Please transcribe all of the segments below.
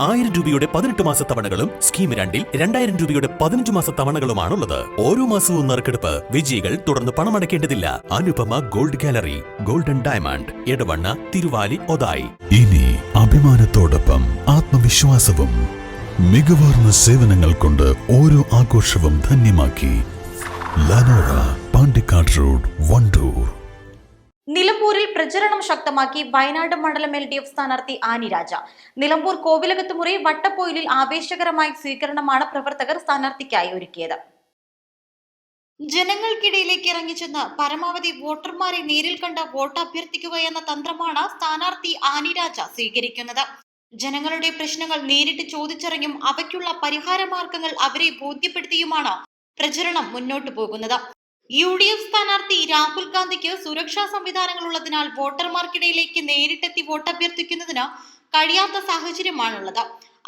1000 രൂപയുടെ 18 മാസ തവണകളും സ്കീം 2-ൽ 2000 രൂപയുടെ 15 മാസ തവണകളുമാണുള്ളത്. ഓരോ മാസവും നറുക്കെടുപ്പ്. വിജയികൾ തുടർന്ന് പണമടയ്ക്കേണ്ടതില്ല. Anupama gold gallery, golden diamond, Edavanna, Thiruvali, Othayi. ഇനി അഭിമാനത്തോടൊപ്പം ആത്മവിശ്വാസവും. മികവാർന്ന സേവനങ്ങൾ കൊണ്ട് ഓരോ ആഘോഷവും ധന്യമാക്കി. ലനോറ, പാണ്ടിക്കാട് റോഡ്, വണ്ടൂർ. നിലമ്പൂരിൽ പ്രചരണം ശക്തമാക്കി വയനാട് മണ്ഡലം LDF സ്ഥാനാർത്ഥി ആനി രാജ. നിലമ്പൂർ കോവിലകത്തുമുറി വട്ടപ്പൊയിലിൽ ആവേശകരമായ സ്വീകരണമാണ് പ്രവർത്തകർ സ്ഥാനാർത്ഥിക്കായി ഒരുക്കിയത്. ജനങ്ങൾക്കിടയിലേക്ക് ഇറങ്ങിച്ചെന്ന് പരമാവധി വോട്ടർമാരെ നേരിൽ കണ്ട് വോട്ട് അഭ്യർത്ഥിക്കുക എന്ന തന്ത്രമാണ് സ്ഥാനാർത്ഥി ആനി രാജ സ്വീകരിക്കുന്നത്. ജനങ്ങളുടെ പ്രശ്നങ്ങൾ നേരിട്ട് ചോദിച്ചറിഞ്ഞും അവയ്ക്കുള്ള പരിഹാര മാർഗങ്ങൾ അവരെ ബോധ്യപ്പെടുത്തിയുമാണ് പ്രചരണം മുന്നോട്ടു പോകുന്നത്. UDF സ്ഥാനാർത്ഥി രാഹുൽ ഗാന്ധിക്ക് സുരക്ഷാ സംവിധാനങ്ങൾ ഉള്ളതിനാൽ വോട്ടർമാർക്കിടയിലേക്ക് നേരിട്ടെത്തി വോട്ടഭ്യർത്ഥിക്കുന്നതിന് കഴിയാത്ത സാഹചര്യമാണുള്ളത്.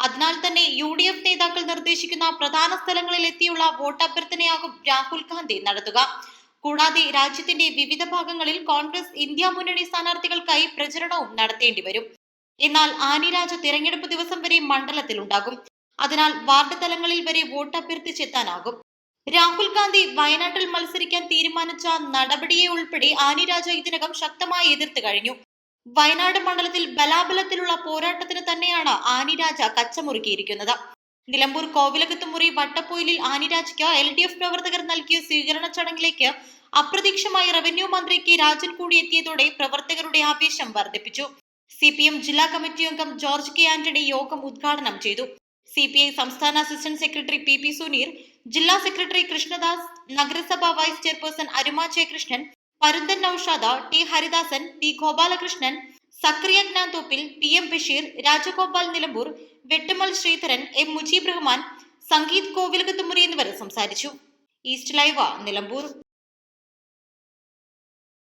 അതിനാൽ തന്നെ UDF നേതാക്കൾ നിർദ്ദേശിക്കുന്ന പ്രധാന സ്ഥലങ്ങളിൽ എത്തിയുള്ള വോട്ടഭ്യർത്ഥനയാകും രാഹുൽ ഗാന്ധി നടത്തുക. കൂടാതെ രാജ്യത്തിന്റെ വിവിധ ഭാഗങ്ങളിൽ കോൺഗ്രസ് ഇന്ത്യ മുന്നണി സ്ഥാനാർത്ഥികൾക്കായി പ്രചരണവും നടത്തേണ്ടി വരും. എന്നാൽ ആനി രാജ തിരഞ്ഞെടുപ്പ് ദിവസം വരെ മണ്ഡലത്തിലുണ്ടാകും. അതിനാൽ വാർഡ് തലങ്ങളിൽ വരെ വോട്ടഭ്യർത്ഥിച്ചെത്താനാകും. രാഹുൽ ഗാന്ധി വയനാട്ടിൽ മത്സരിക്കാൻ തീരുമാനിച്ച നടപടിയെ ഉൾപ്പെടെ ആനി രാജ ഇതിനകം ശക്തമായി എതിർത്ത് കഴിഞ്ഞു. വയനാട് മണ്ഡലത്തിൽ ബലാബലത്തിലുള്ള പോരാട്ടത്തിന് തന്നെയാണ് ആനി രാജ കച്ചമുറുക്കിയിരിക്കുന്നത്. നിലമ്പൂർ കോവിലകത്തുമുറി വട്ടപ്പൊയിലിൽ ആനി രാജയ്ക്ക് LDF പ്രവർത്തകർ നൽകിയ സ്വീകരണ ചടങ്ങിലേക്ക് അപ്രതീക്ഷിതമായി റവന്യൂ മന്ത്രി K. രാജൻ കൂടി എത്തിയതോടെ പ്രവർത്തകരുടെ ആവേശം വർദ്ധിപ്പിച്ചു. CPM ജില്ലാ കമ്മിറ്റി അംഗം ജോർജ് K. ആന്റണി യോഗം ഉദ്ഘാടനം ചെയ്തു. CPI സംസ്ഥാന അസിസ്റ്റന്റ് സെക്രട്ടറി PP സുനീർ, ജില്ലാ സെക്രട്ടറി കൃഷ്ണദാസ്, നഗരസഭ വൈസ് ചെയർപേഴ്സൺ അരുമ ജയകൃഷ്ണൻ, പരുന്തൻ നൌഷാദ, T. ഹരിദാസൻ, P. ഗോപാലകൃഷ്ണൻ, സക്രിയ ജ്ഞാൻതോപ്പിൽ, PM ബഷീർ, രാജഗോപാൽ നിലമ്പൂർ, വെട്ടുമൽ ശ്രീധരൻ, M. മുജീബ് റഹ്മാൻ, സംഗീത് കോവിലകത്തുമുറി എന്നിവർ സംസാരിച്ചു. East live Nilambur.